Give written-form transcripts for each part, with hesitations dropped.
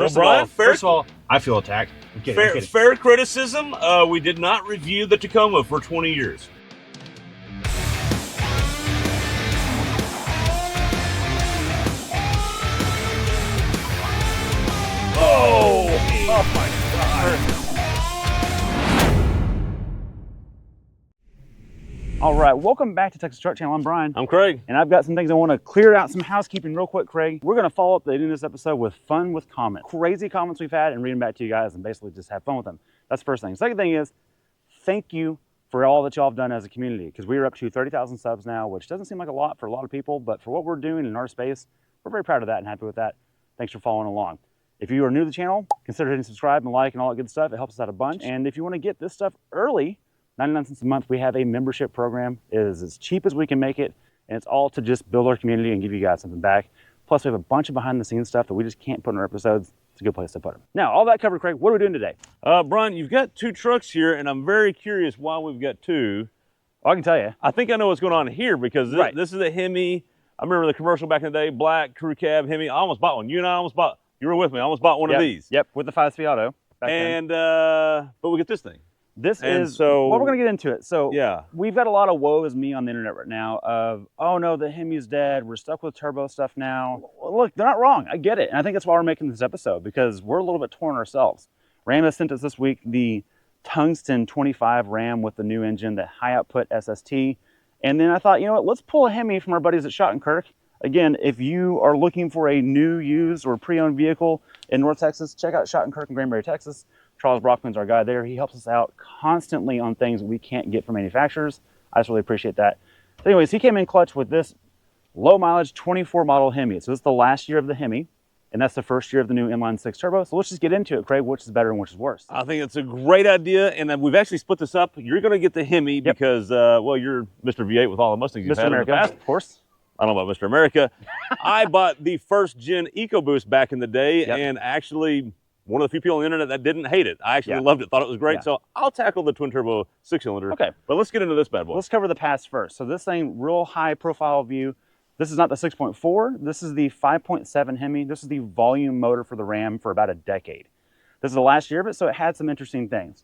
First of all, I feel attacked. I'm kidding, I'm kidding. Fair criticism. We did not review the Tacoma for 20 years. Oh my God. All right, welcome back to Texas Truck Channel. I'm Brian. I'm Craig. And I've got some things I want to clear out, some housekeeping real quick, Craig. We're going to follow up the end of this episode with fun with comments. Crazy comments we've had and read them back to you guys and basically just have fun with them. That's the first thing. Second thing is, thank you for all that y'all have done as a community, because we are up to 30,000 subs now, which doesn't seem like a lot for a lot of people, but for what we're doing in our space, we're very proud of that and happy with that. Thanks for following along. If you are new to the channel, consider hitting subscribe and like and all that good stuff. It helps us out a bunch. And if you want to get this stuff early, 99 cents a month, we have a membership program. It is as cheap as we can make it, and it's all to just build our community and give you guys something back. Plus, we have a bunch of behind the scenes stuff that we just can't put in our episodes. It's a good place to put them. Now, all that covered, Craig, what are we doing today? Brian, you've got two trucks here, and I'm very curious why we've got two. Well, I can tell you. I think I know what's going on here, because this is a Hemi. I remember the commercial back in the day, black crew cab Hemi. I almost bought one. You and I almost bought, you were with me, I almost bought one of these. Yep, with the 5-speed auto. And, but we get this thing. This and is, so, well, we're going to get into it. So yeah, we've got a lot of woe is me on the internet right now of, oh no, the Hemi's dead. We're stuck with turbo stuff now. Well, look, they're not wrong. I get it. And I think that's why we're making this episode, because we're a little bit torn ourselves. Ram has sent us this week the Tungsten 25 Ram with the new engine, the high output SST. And then I thought, you know what, let's pull a Hemi from our buddies at SHOTTENKIRK. Again, if you are looking for a new, used, or pre-owned vehicle in North Texas, check out SHOTTENKIRK in Granbury, Texas. Charles Brockman's our guy there. He helps us out constantly on things we can't get from manufacturers. I just really appreciate that. So anyways, he came in clutch with this low mileage 24 model Hemi. So this is the last year of the Hemi, and that's the first year of the new inline 6 turbo. So let's just get into it, Craig. Which is better and which is worse? I think it's a great idea, and we've actually split this up. You're going to get the Hemi because, well, you're Mr. V8 with all the Mustangs you've had America, in the past. Of course. I don't know about Mr. America. I bought the first gen EcoBoost back in the day, and actually one of the few people on the internet that didn't hate it. I actually loved it, thought it was great. So I'll tackle the twin turbo 6-cylinder. Okay. But let's get into this bad boy. Let's cover the past first. So this thing, real high profile view. This is not the 6.4. This is the 5.7 Hemi. This is the volume motor for the Ram for about a decade. This is the last year of it, so it had some interesting things.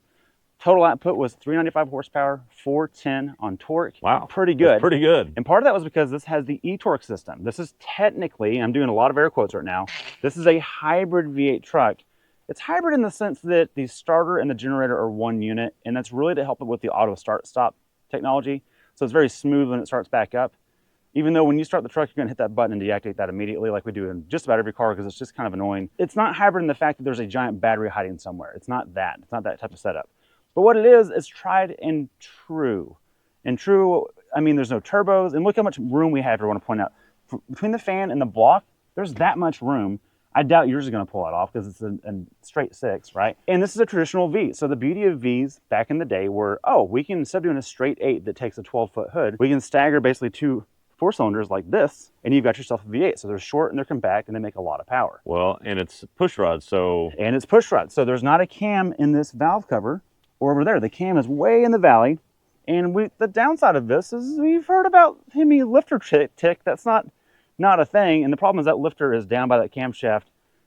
Total output was 395 horsepower, 410 on torque. Wow. Pretty good. That's pretty good. And part of that was because this has the e-torque system. This is technically, I'm doing a lot of air quotes right now, this is a hybrid V8 truck. It's hybrid in the sense that the starter and the generator are one unit, and that's really to help it with the auto start-stop technology. So it's very smooth when it starts back up. Even though when you start the truck, you're gonna hit that button and deactivate that immediately like we do in just about every car, because it's just kind of annoying. It's not hybrid in the fact that there's a giant battery hiding somewhere. It's not that. It's not that type of setup. But what it is tried and true. And true, I mean, there's no turbos. And look how much room we have here, I want to point out. Between the fan and the block, there's that much room. I doubt yours is going to pull that off because it's a straight 6, right? And this is a traditional V. So the beauty of Vs back in the day were, oh, we can, instead of doing a straight 8 that takes a 12-foot hood, we can stagger basically 2 4-cylinders like this, and you've got yourself a V8. So they're short and they're compact and they make a lot of power. Well, and it's push rod, so... And it's push rod. So there's not a cam in this valve cover or over there. The cam is way in the valley. And the downside of this is we've heard about Hemi lifter tick. That's not a thing. And the problem is that lifter is down by that camshaft.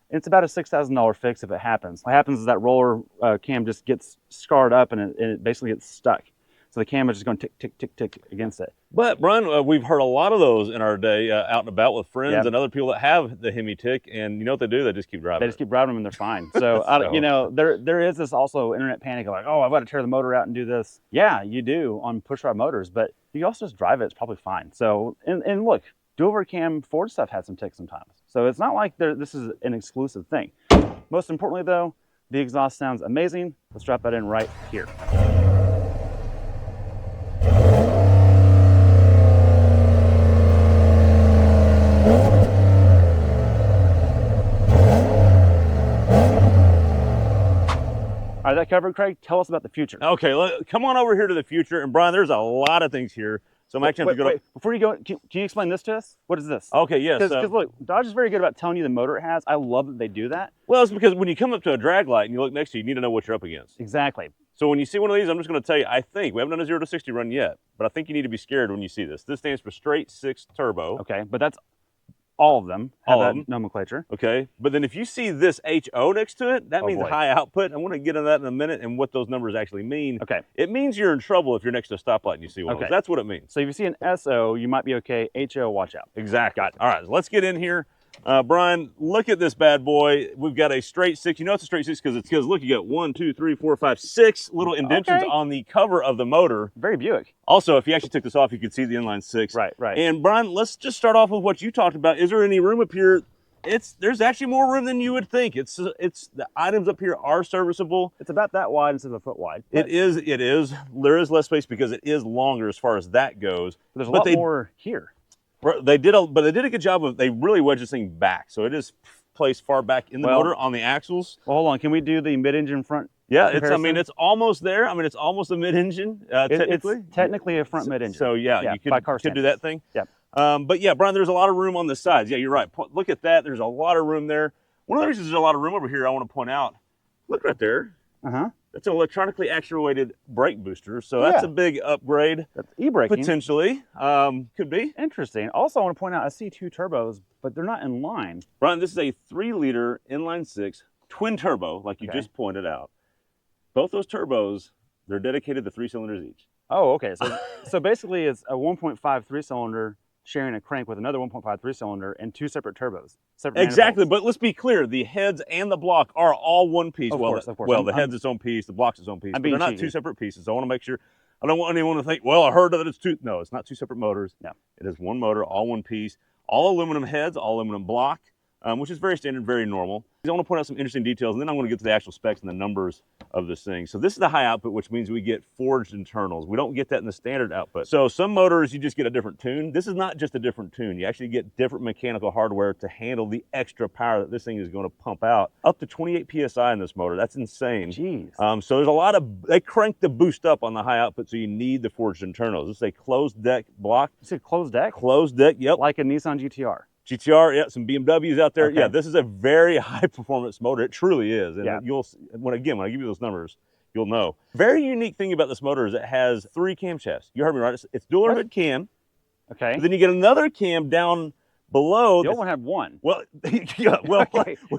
It's about a $6,000 fix if it happens. What happens is that roller cam just gets scarred up and it basically gets stuck. So the cam is just going tick, tick, tick, tick against it. But Brian, we've heard a lot of those in our day out and about with friends and other people that have the Hemi tick, and you know what they do? They just keep driving. They just keep driving them and they're fine. So, you know, there is this also internet panic of like, oh, I've got to tear the motor out and do this. Yeah, you do on push rod motors, but you also just drive it. It's probably fine. So, and look, dual cam Ford stuff has some ticks sometimes. So it's not like this is an exclusive thing. Most importantly though, the exhaust sounds amazing. Let's drop that in right here. All right, that covered, Craig. Tell us about the future. Okay, come on over here to the future. And Brian, there's a lot of things here. So I'm actually wait, before you go, can you explain this to us? What is this? Okay, yes. Because look, Dodge is very good about telling you the motor it has. I love that they do that. Well, it's because when you come up to a drag light and you look next to you, you need to know what you're up against. Exactly. So when you see one of these, I'm just going to tell you, I think, we haven't done a 0 to 60 run yet, but I think you need to be scared when you see this. This stands for straight 6 turbo. Okay, but that's All of them have All of that them. nomenclature. Okay, but then if you see this HO next to it, that means boy. high output. I want to get into that in a minute and what those numbers actually mean. Okay. It means you're in trouble if you're next to a stoplight and you see one of those. That's what it means. So if you see an SO, you might be okay. HO, watch out. Exactly. Got it. All right, let's get in here. Brian, look at this bad boy. We've got a straight 6. You know it's a straight 6 because look, you got 1, 2, 3, 4, 5, 6 little indentions on the cover of the motor. Very Buick. Also, if you actually took this off, you could see the inline 6. Right, right. And Brian, let's just start off with what you talked about. Is there any room up here? There's actually more room than you would think. It's the items up here are serviceable. It's about that wide instead of a foot wide. It is. There is less space because it is longer as far as that goes. There's a lot more here. They did a good job of, they really wedged this thing back. So it is placed far back in the motor on the axles. Well, hold on. Can we do the mid-engine front? Yeah, it's almost there. I mean, it's almost a mid-engine, technically. It's technically a front mid-engine. So yeah, you could do that thing. Yeah. But yeah, Brian, there's a lot of room on the sides. Yeah, you're right. Look at that. There's a lot of room there. One of the reasons there's a lot of room over here, I want to point out, look right there. That's an electronically actuated brake booster. So that's a big upgrade. That's e-braking. Potentially. Could be. Interesting. Also, I want to point out, I see 2 turbos, but they're not in line. Brian, this is a 3-liter inline 6 twin turbo, like you just pointed out. Both those turbos, they're dedicated to 3 cylinders each. Oh, okay. So basically, it's a 1.5 3-cylinder sharing a crank with another 1.5 3-cylinder and 2 separate turbos. Exactly, but let's be clear. The heads and the block are all one piece. Of course. Well, the head's its own piece, the block's its own piece. But they're not 2 separate pieces. So I want to make sure. I don't want anyone to think, well, I heard that it's 2. No, it's not 2 separate motors. No. It is one motor, all one piece, all aluminum heads, all aluminum block, which is very standard, very normal. I want to point out some interesting details, and then I'm going to get to the actual specs and the numbers of this thing. So this is the high output, which means we get forged internals. We don't get that in the standard output. So some motors, you just get a different tune. This is not just a different tune. You actually get different mechanical hardware to handle the extra power that this thing is going to pump out. Up to 28 PSI in this motor. That's insane. Jeez. So there's a lot of, they crank the boost up on the high output, so you need the forged internals. This is a closed deck block. You said closed deck? Closed deck, yep. Like a Nissan GTR. GTR, yeah, some BMWs out there. Yeah, this is a very high performance motor. It truly is. And when I give you those numbers, you'll know. Very unique thing about this motor is it has 3 camshafts. You heard me right. It's dual overhead cam. Okay. But then you get another cam down below. The old one had 1. Well, we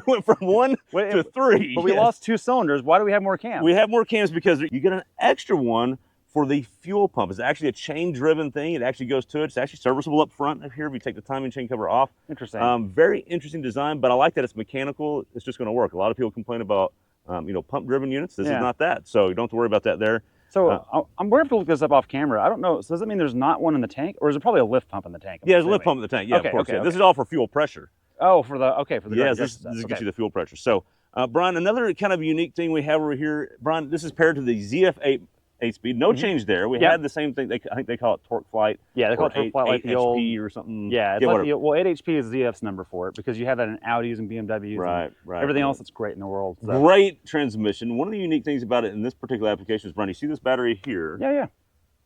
went from 1 to 3. But we lost 2 cylinders. Why do we have more cams? We have more cams because you get an extra one for the fuel pump. It's actually a chain-driven thing. It actually goes to it. It's actually serviceable up front here if you take the timing chain cover off. Interesting. Very interesting design, but I like that it's mechanical. It's just going to work. A lot of people complain about, pump-driven units. This is not that, so you don't have to worry about that there. So I'm going to look this up off camera. I don't know. So does that mean there's not one in the tank, or is there probably a lift pump in the tank? Yeah, there's a lift pump in the tank. Yeah, of course. Okay. This is all for fuel pressure. Oh, for the yeah, this gets you the fuel pressure. So, Brian, another kind of unique thing we have over here, Brian, this is paired to the ZF8 8-speed. No change there. We had the same thing. I think they call it torque flight. Yeah, they call it torque flight, like the old HP or something. Yeah, it's like 8 HP is ZF's number for it because you have that in Audis and BMWs. Right. Everything else that's great in the world. So. Great transmission. One of the unique things about it in this particular application is, Brian, you see this battery here? Yeah.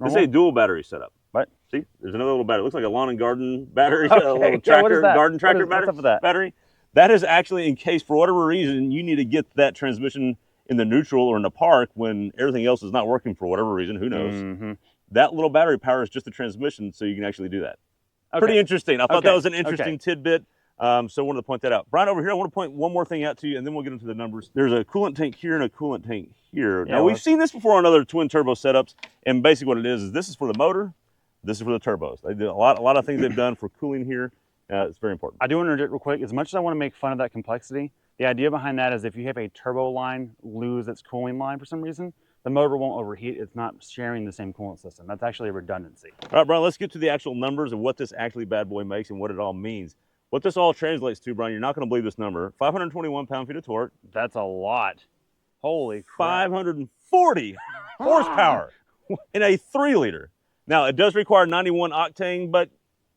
This is a dual battery setup. What? See, there's another little battery. It looks like a lawn and garden battery, okay. a little tractor, garden tractor battery. What's up with that? Battery. That is actually in case, for whatever reason, you need to get that transmission in the neutral or in the park when everything else is not working for whatever reason, who knows. That little battery powers just the transmission, so you can actually do that. Pretty interesting. I thought that was an interesting tidbit, so I wanted to point that out. Brian, over here, I want to point one more thing out to you, and then we'll get into the numbers. There's a coolant tank here and a coolant tank here. Now, we've seen this before on other twin turbo setups, and basically what it is this is for the motor, this is for the turbos. They do a lot of things they've done for cooling here. It's very important. I do want to interject real quick. As much as I want to make fun of that complexity, the idea behind that is if you have a turbo line lose its cooling line for some reason, the motor won't overheat. It's not sharing the same coolant system. That's actually a redundancy. All right, Brian, let's get to the actual numbers of what this actually bad boy makes and what it all means. What this all translates to, Brian, you're not going to believe this number. 521 pound-feet of torque. That's a lot. Holy crap. 540 horsepower in a 3-liter. Now, it does require 91 octane, but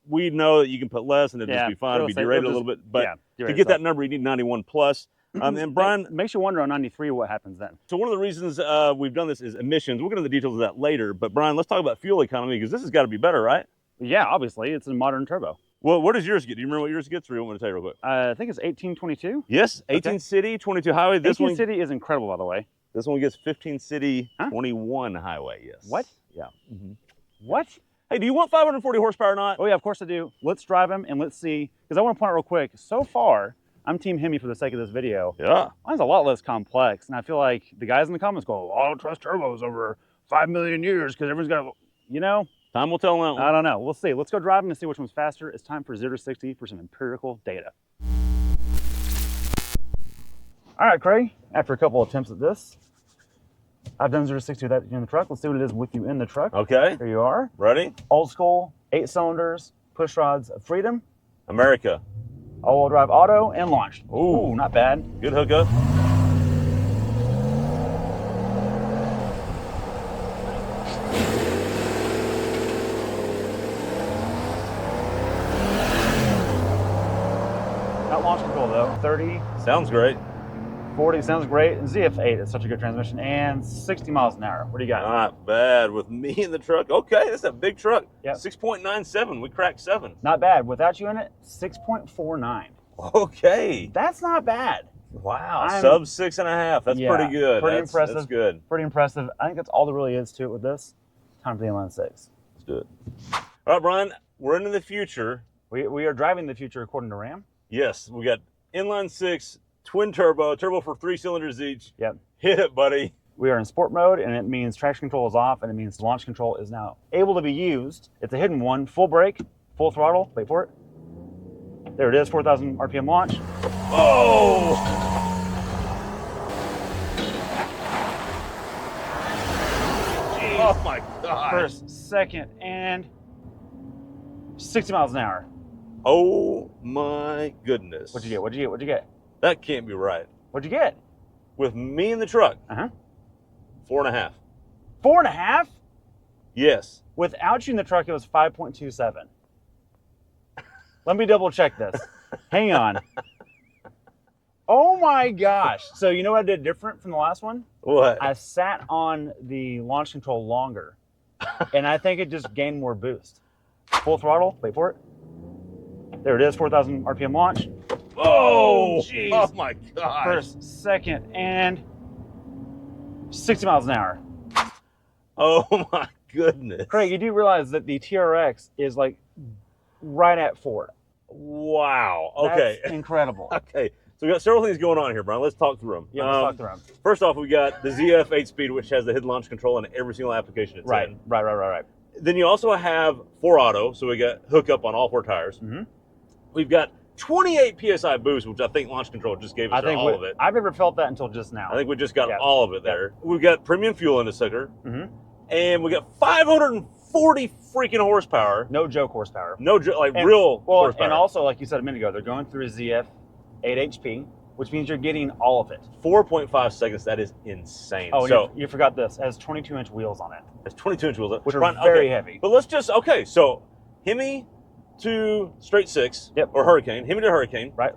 we know that you can put less and it'll just be fine. It'll be derated a little bit. But to get that number, you need 91 plus. And Brian, it makes you wonder on 93 what happens then. So one of the reasons we've done this is emissions. We'll get into the details of that later. But Brian, let's talk about fuel economy because this has got to be better, right? Yeah, obviously. It's a modern turbo. Well, what does yours get? Do you remember what yours gets? Or you want me to tell you real quick? I think it's 1822. Yes, 18 city, 22 highway. This 18 city is incredible, by the way. This one gets 15 city, 21 highway. Yes. What? Yeah. What? Hey, do you want 540 horsepower or not? Oh yeah, of course I do. Let's drive him and let's see, because I want to point out real quick, so far, I'm Team Hemi for the sake of this video. Yeah. Mine's a lot less complex, and I feel like the guys in the comments go, "Oh, I don't trust turbos over 5 million years because everyone's got, you know." Time will tell on that one. I don't know. We'll see. Let's go drive them and see which one's faster. It's time for 0 to 60 for some empirical data. All right, Craig. After a couple attempts at this, I've done 0 to 60 without you in the truck. Let's see what it is with you in the truck. Okay. Here you are. Ready? Old school, 8 cylinders, push rods of freedom. America. All-wheel drive auto and launched. Ooh, not bad. Good hookup. Not launch control though. 30, Sounds great. 40 sounds great. ZF8 is such a good transmission, and 60 miles an hour. What do you got? Not bad with me in the truck. Okay, that's a big truck. Yep. 6.97. We cracked 7. Not bad. Without you in it, 6.49. Okay. That's not bad. Wow. Sub 6.5. That's Yeah, pretty good. pretty impressive. That's good. Pretty impressive. I think that's all there really is to it with this. Time for the inline 6. Let's do it. All right, Brian, we're into the future. We are driving the future according to Ram. Yes, we got inline 6, twin turbo for 3 cylinders each. Yep. Hit it, buddy. We are in sport mode, and it means traction control is off, and it means launch control is now able to be used. It's a hidden one. Full brake, full throttle. Wait for it. There it is, 4,000 RPM launch. Oh! Jeez. Oh my God. First, second, and 60 miles an hour. Oh my goodness. What'd you get? What'd you get? What'd you get? That can't be right. What'd you get? With me in the truck, Uh-huh. 4.5. 4.5? Yes. Without you in the truck, it was 5.27. Let me double check this. Hang on. Oh my gosh. So you know what I did different from the last one? What? I sat on the launch control longer, and I think it just gained more boost. Full throttle, wait for it. There it is, 4,000 RPM launch. Oh, jeez. Oh my gosh. First, second, and 60 miles an hour. Oh my goodness. Craig, you do realize that the TRX is like right at 4. Wow. Okay. That's incredible. Okay. So we got several things going on here, Brian. Let's talk through them. Yeah, let's talk through them. First off, we got the ZF 8-speed, which has the hidden launch control in every single application it's in. Right. Then you also have 4 auto, so we got hookup on all 4 tires. Mm-hmm. We've got 28 PSI boost, which I think launch control just gave us all of it. I've never felt that until just now. I think we just got all of it there. We've got premium fuel in the sucker. Mm-hmm. And we got 540 freaking horsepower. No joke horsepower. No joke, real horsepower. And also, like you said a minute ago, they're going through a ZF 8 HP, which means you're getting all of it. 4.5 seconds, that is insane. Oh, so you forgot this. It has 22-inch wheels on it. It's 22-inch wheels, which are very heavy. But let's just, so Hemi to straight 6, or Hurricane, Hemi to Hurricane. Right.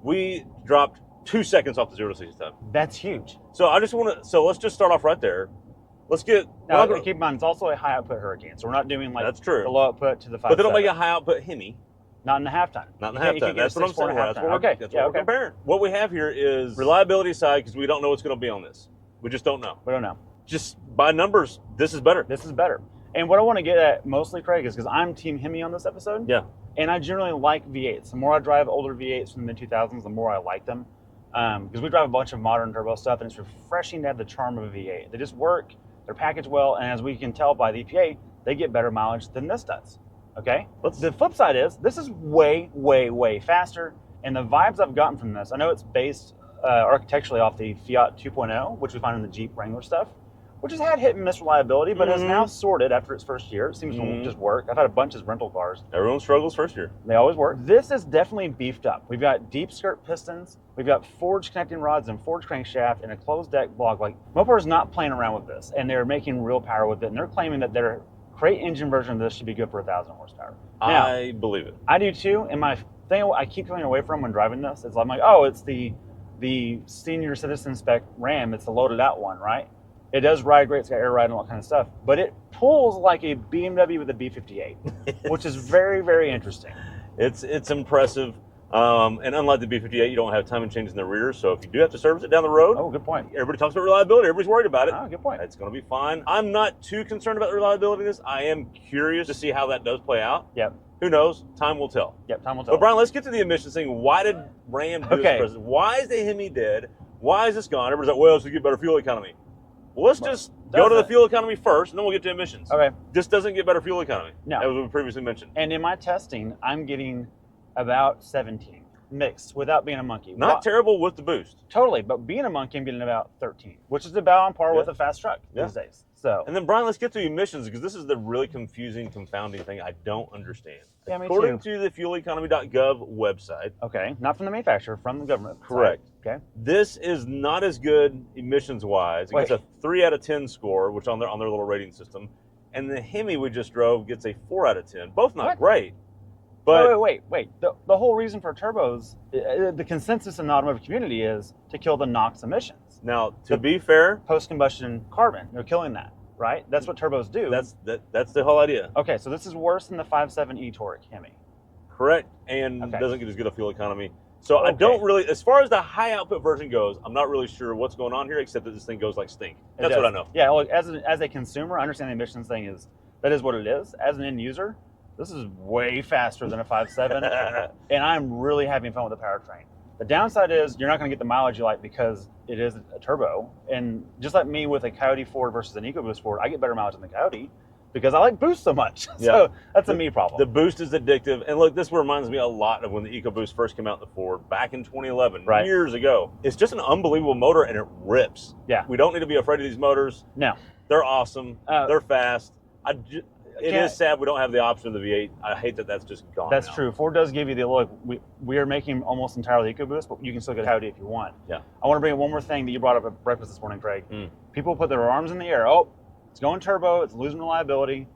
We dropped 2 seconds off the 0 to 60 time. That's huge. So I just want to, let's just start off right there. Let's get. Now, keep in mind, it's also a high output Hurricane, so we're not doing like that's true. The low output to the 5.7. But they don't make a high output Hemi. Not in the halftime. Not in the halftime. That's what I'm saying. That's what we're comparing. What we have here is reliability side, because we don't know what's going to be on this. We just don't know. We don't know. Just by numbers, this is better. This is better. And what I want to get at mostly, Craig, is because I'm Team Hemi on this episode. Yeah. And I generally like V8s. The more I drive older V8s from the mid-2000s, the more I like them. Because we drive a bunch of modern turbo stuff, and it's refreshing to have the charm of a V8. They just work, they're packaged well, and as we can tell by the EPA, they get better mileage than this does. Okay? The flip side is, this is way, way, way faster, and the vibes I've gotten from this, I know it's based architecturally off the Fiat 2.0, which we find in the Jeep Wrangler stuff, which has had hit and miss reliability, but has now sorted after its first year. It seems to just work. I've had a bunch of rental cars. Everyone struggles first year. They always work. This is definitely beefed up. We've got deep skirt pistons, we've got forged connecting rods and forged crankshaft and a closed deck block. Like, Mopar's not playing around with this, and they're making real power with it, and they're claiming that their crate engine version of this should be good for 1,000 horsepower. Now, I believe it. I do too, and my thing I keep coming away from when driving this is I'm like, oh, it's the senior citizen spec Ram, it's the loaded out one, right? It does ride great, it's got air ride and all that kind of stuff, but it pulls like a BMW with a B58, which is very, very interesting. It's impressive. And unlike the B58, you don't have timing chains in the rear. So if you do have to service it down the road, Oh, good point. everybody talks about reliability. Everybody's worried about it. Oh, good point. It's going to be fine. I'm not too concerned about the reliability of this. I am curious to see how that does play out. Yep. Who knows? Time will tell. Yep, time will tell. But Brian, let's get to the emissions thing. Why did Ram do this present? Why is the Hemi dead? Why is this gone? Everybody's like, well, it's to get better fuel economy. Well, let's just go to the fuel economy first, and then we'll get to emissions. Okay. This doesn't get better fuel economy. No. As we previously mentioned. And in my testing, I'm getting about 17 mixed without being a monkey. Not terrible with the boost. Totally, but being a monkey, I'm getting about 13, which is about on par with a fast truck these days. So. And then, Brian, let's get to emissions, because this is the really confusing, confounding thing I don't understand. Yeah, me According to the fueleconomy.gov website. Okay, not from the manufacturer, from the government. Correct. Side. Okay. This is not as good emissions-wise. It gets a 3 out of 10 score, which on their little rating system. And the Hemi we just drove gets a 4 out of 10. Both not great. But wait. The whole reason for turbos, the consensus in the automotive community is to kill the NOx emissions. Now, to be fair, post-combustion carbon, they're killing that, right? That's what turbos do. That's the whole idea. Okay, so this is worse than the 5.7 e-torque Hemi. Correct, and doesn't get as good a fuel economy. So I don't really, as far as the high output version goes, I'm not really sure what's going on here, except that this thing goes like stink. That's what I know. Yeah, look, as a consumer, I understand the emissions thing that is what it is. As an end user, this is way faster than a 5.7, and I'm really having fun with the powertrain. The downside is you're not going to get the mileage you like because it is a turbo, and just like me with a Coyote Ford versus an EcoBoost Ford, I get better mileage than the Coyote because I like boost so much. So that's a me problem. The boost is addictive, and look, this reminds me a lot of when the EcoBoost first came out in the Ford back in 2011, years ago. It's just an unbelievable motor, and it rips. Yeah. We don't need to be afraid of these motors. No. They're awesome. They're fast. It is sad we don't have the option of the V8. I hate that that's just gone. That's now. true. Ford does give you the look. We are making almost entirely EcoBoost, but you can still get a Coyote if you want. Yeah. I want to bring up one more thing that you brought up at breakfast this morning, Craig. People put their arms in the air. Oh, it's going turbo. It's losing reliability.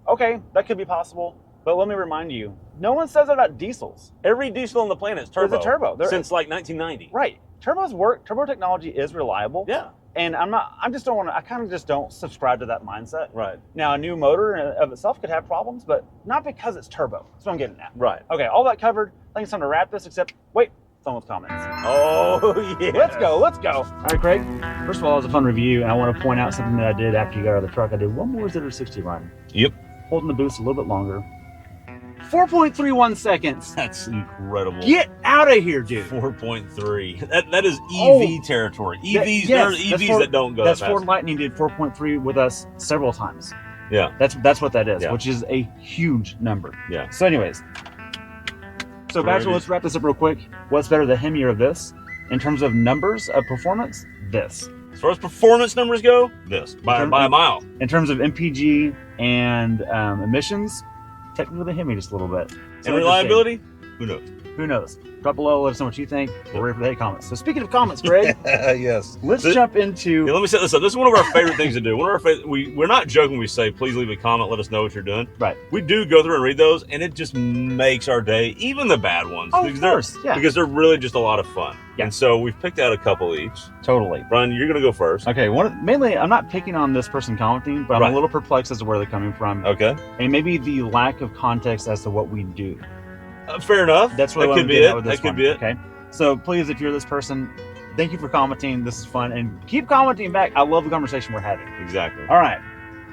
Okay, that could be possible. But let me remind you, no one says that about diesels. Every diesel on the planet is turbo. It's a turbo. Since like 1990. Right. Turbos work. Turbo technology is reliable. Yeah. And I kind of just don't subscribe to that mindset. Right. Now, a new motor in of itself could have problems, but not because it's turbo. That's what I'm getting at. Right. Okay, all that covered. I think it's time to wrap this, except, wait, fun with comments. Oh, yeah. Let's go. All right, Craig. First of all, it was a fun review, and I want to point out something that I did after you got out of the truck. I did one more Zitter 60 run. Yep. Holding the boost a little bit longer. 4.31 seconds. That's incredible. Get out of here, dude. 4.3. That is EV territory. EVs, there are EVs that don't go that fast. Ford Lightning did 4.3 with us several times. Yeah. That's what that is, which is a huge number. Yeah. So anyways, Bachelor, let's wrap this up real quick. What's better, the Hemi or this? In terms of numbers of performance, this. As far as performance numbers go, this. By a mile. In terms of MPG and emissions, technically the Hemi just a little bit. And reliability? Who knows? Who knows? Drop below, let us know what you think. We're ready for the hate comments. So speaking of comments, Greg, yes. Let's jump into. Yeah, let me set this up. This is one of our favorite things to do. One of our we're not joking when we say, please leave a comment, let us know what you're doing. Right. We do go through and read those, and it just makes our day, even the bad ones. Oh, of course, because they're really just a lot of fun. Yeah. And so we've picked out a couple each. Totally. Brian, you're going to go first. Okay. Mainly, I'm not picking on this person commenting, but I'm a little perplexed as to where they're coming from. Okay. And maybe the lack of context as to what we do. Fair enough. That's what that could be it. That could be it. Okay. So please, if you're this person, thank you for commenting. This is fun, and keep commenting back. I love the conversation we're having. Exactly. All right.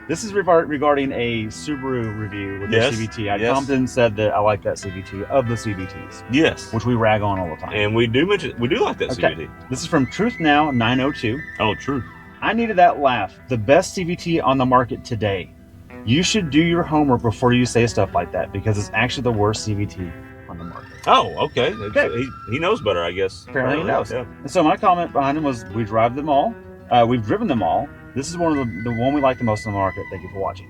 This is regarding a Subaru review with the CVT. I commented and said that I like that CVT of the CVTs. Yes. Which we rag on all the time. And we do like that CVT. This is from Truth Now 902. Oh, Truth. I needed that laugh. The best CVT on the market today. You should do your homework before you say stuff like that, because it's actually the worst CVT on the market. Oh, okay. He knows better, I guess. Apparently he knows. Yeah. And so my comment behind him was, we drive them all. We've driven them all. This is one of the one we like the most on the market. Thank you for watching.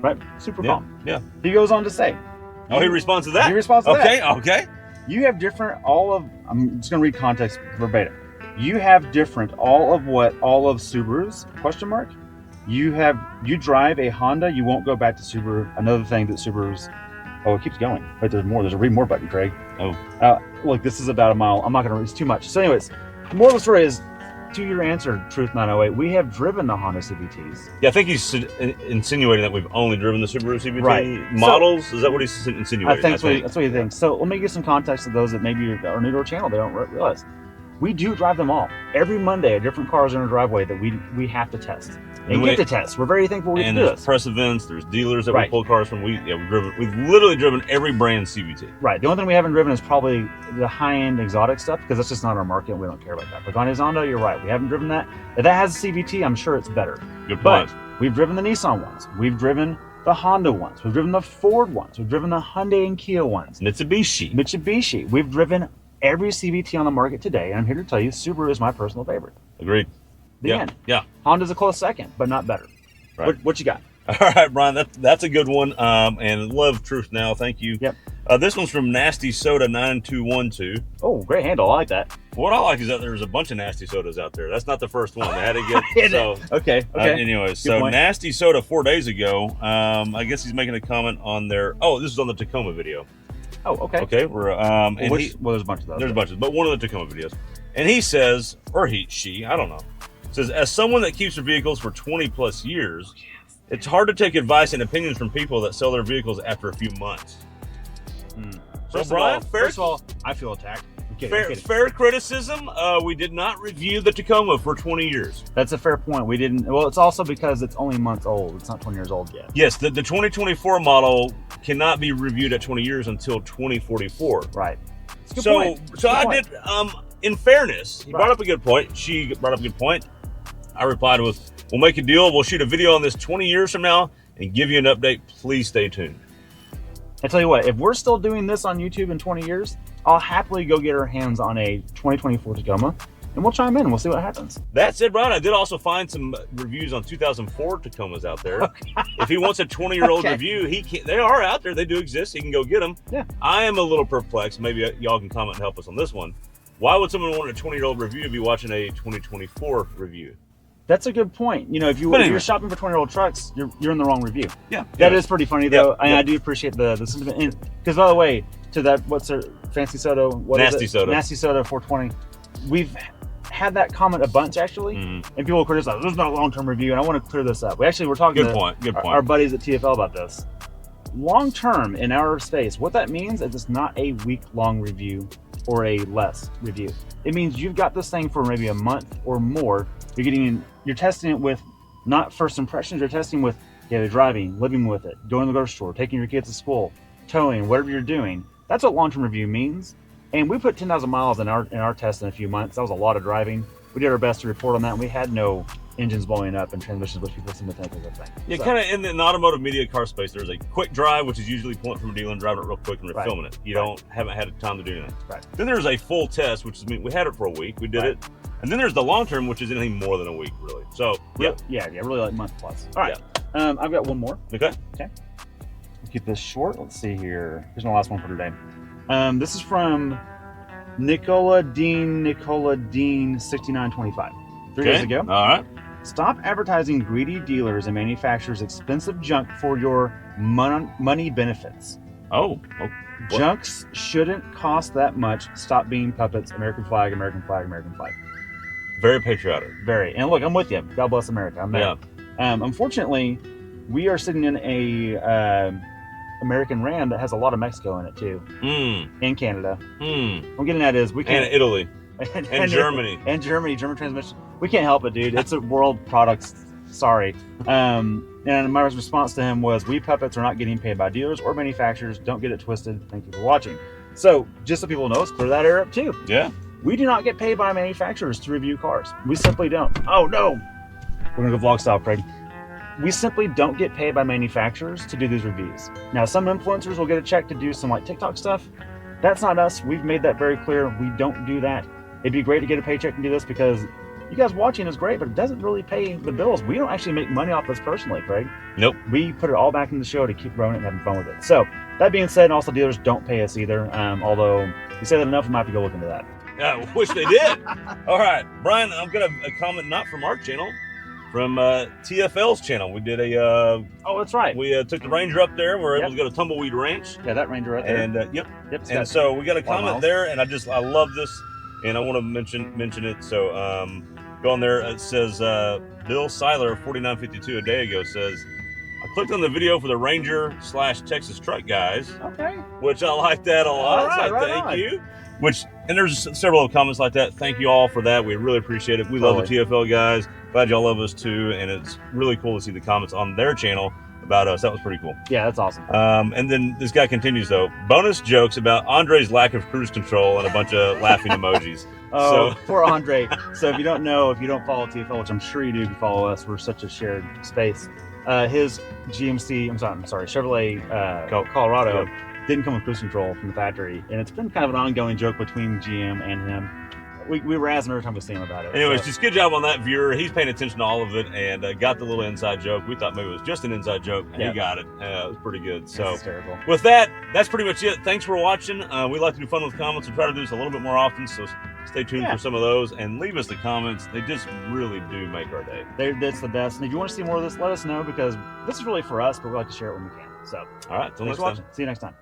Right? Super calm. Yeah. He goes on to say. Oh, he responds to that? He responds to that. Okay. You have different I'm just going to read context verbatim. You have different all of Subarus, question mark. You drive a Honda, you won't go back to Subaru. Another thing that Subarus, it keeps going. Wait, there's more. There's a read more button, Craig. Oh. Look, this is about a mile. I'm not going to read, it's too much. So anyways, the moral of the story is, to your answer, Truth 908, we have driven the Honda CVTs. Yeah, I think he's insinuating that we've only driven the Subaru CVT Right. models. Is that what he's insinuating? I think that's what he thinks. So let me give some context to those that maybe are new to our channel. They don't realize. We do drive them all. Every Monday, different cars in our driveway that we have to test and get to test. We're very thankful we get to do this. And there's press events, there's dealers that we pull cars from. We've literally driven every brand CVT. Right. The only thing we haven't driven is probably the high-end exotic stuff because that's just not our market. We don't care about that. But on Zonda, you're right. We haven't driven that. If that has a CVT, I'm sure it's better. Good point. But we've driven the Nissan ones. We've driven the Honda ones. We've driven the Ford ones. We've driven the Hyundai and Kia ones. Mitsubishi. We've driven every CVT on the market today, and I'm here to tell you, Subaru is my personal favorite. Agreed. The end. Yeah. Honda's a close second, but not better. Right. What you got? All right, Brian, that's a good one. And love Truth Now. Thank you. Yep. This one's from Nasty Soda 9212. Oh, great handle. I like that. What I like is that there's a bunch of Nasty Sodas out there. That's not the first one. They had to get so. Okay. Anyways, so Nasty Soda 4 days ago. I guess he's making a comment on their. Oh, this is on the Tacoma video. Oh, okay. Okay, we're well, there's a bunch of those. There's bunches, but one of the Tacoma videos, and he says, or she, I don't know, says, as someone that keeps their vehicles for 20 plus years, it's hard to take advice and opinions from people that sell their vehicles after a few months. So, Brian, first of all, I feel attacked. I'm kidding. Fair criticism. We did not review the Tacoma for 20 years. That's a fair point. We didn't. Well, it's also because it's only months old. It's not 20 years old yet. Yes, the 2024 model cannot be reviewed at 20 years until 2044. Right. So I did. In fairness, he brought up a good point. She brought up a good point. I replied with, "We'll make a deal. We'll shoot a video on this 20 years from now and give you an update. Please stay tuned." I tell you what, if we're still doing this on YouTube in 20 years, I'll happily go get our hands on a 2024 Tacoma, and we'll chime in and we'll see what happens. That said, Brian, I did also find some reviews on 2004 Tacomas out there. If he wants a 20-year-old review, they are out there. They do exist. He can go get them. Yeah. I am a little perplexed. Maybe y'all can comment and help us on this one. Why would someone want a 20-year-old review to be watching a 2024 review? That's a good point. You know, if you're shopping for 20-year-old trucks, you're in the wrong review. Yeah. That is pretty funny, though. And I do appreciate the sentiment. Because, by the way, to that, what's her fancy soda? Nasty Soda. Nasty Soda 420. We've had that comment a bunch, actually. And people criticize, there's not a long-term review. And I want to clear this up. We're talking to our buddies at TFL about this. Long-term in our space, what that means is it's not a week-long review or a less review. It means you've got this thing for maybe a month or more. You're testing it with not first impressions. You're testing with daily driving, living with it, going to the grocery store, taking your kids to school, towing, whatever you're doing. That's what long-term review means. And we put 10,000 miles in our test in a few months. That was a lot of driving. We did our best to report on that. And we had no engines blowing up and transmissions, which people seem to think is a thing. Yeah, kind of in the automotive media car space, there's a quick drive, which is usually pulling from a dealer and driving it real quick and filming it. You haven't had time to do anything. Right. Then there's a full test, which is, we had it for a week. We did it. And then there's the long term, which is anything more than a week, really. So, really like month plus. All right. Yeah. I've got one more. Okay. We'll keep this short. Let's see here. Here's my last one for today. This is from Nicola Dean 6925. 3 days ago. All right. Stop advertising greedy dealers and manufacturers expensive junk for your money benefits. Junks shouldn't cost that much. Stop being puppets. American flag, American flag, American flag. Very patriotic. Very. And look, I'm with you. God bless America. I'm there. Yeah. Unfortunately, we are sitting in a American Ram that has a lot of Mexico in it too. And Canada. What I'm getting at is we can't. And Italy. and Germany. And German transmission. We can't help it, dude. It's a world product. Sorry. And my response to him was, we puppets are not getting paid by dealers or manufacturers. Don't get it twisted. Thank you for watching. So just so people know, let's clear that air up too. Yeah. We do not get paid by manufacturers to review cars. We simply don't. Oh no. We're gonna go vlog style, Craig. We simply don't get paid by manufacturers to do these reviews. Now, some influencers will get a check to do some like TikTok stuff. That's not us. We've made that very clear. We don't do that. It'd be great to get a paycheck and do this because you guys watching is great, but it doesn't really pay the bills. We don't actually make money off this personally, Craig. Nope. We put it all back in the show to keep growing it and having fun with it. So that being said, also dealers don't pay us either. Although we say that enough, we might have to go look into that. Yeah, I wish they did. All right, Brian, I've got a comment not from our channel, from TFL's channel. We did a... oh, that's right. We took the Ranger up there. We were able to go to Tumbleweed Ranch. Yeah, that Ranger right there. And and so we got a comment there, and I love this, and I want to mention it. So Go on there. It says Bill Seiler 4952 a day ago says, I clicked on the video for the Ranger/Texas truck guys. Okay. Which I like that a lot. All right, So right thank on. you. And there's several comments like that. Thank you all for that. We really appreciate it. We love the TFL guys. Glad y'all love us too. And it's really cool to see the comments on their channel about us. That was pretty cool. Yeah, that's awesome. And then this guy continues though. Bonus jokes about Andre's lack of cruise control and a bunch of laughing emojis. Oh, so, poor Andre. So if you don't know, if you don't follow TFL, which I'm sure you do if you follow us, we're such a shared space. His Chevrolet Colorado didn't come with cruise control from the factory, and it's been kind of an ongoing joke between GM and him. We were razzing every time we see him about it. Anyways, just good job on that viewer. He's paying attention to all of it and got the little inside joke. We thought maybe it was just an inside joke, and he got it. It was pretty good. So with that, that's pretty much it. Thanks for watching. We like to do fun with comments and try to do this a little bit more often, so stay tuned for some of those and leave us the comments. They just really do make our day. That's the best. And if you want to see more of this, let us know, because this is really for us, but we like to share it when we can. So, all right, till next time. See you next time.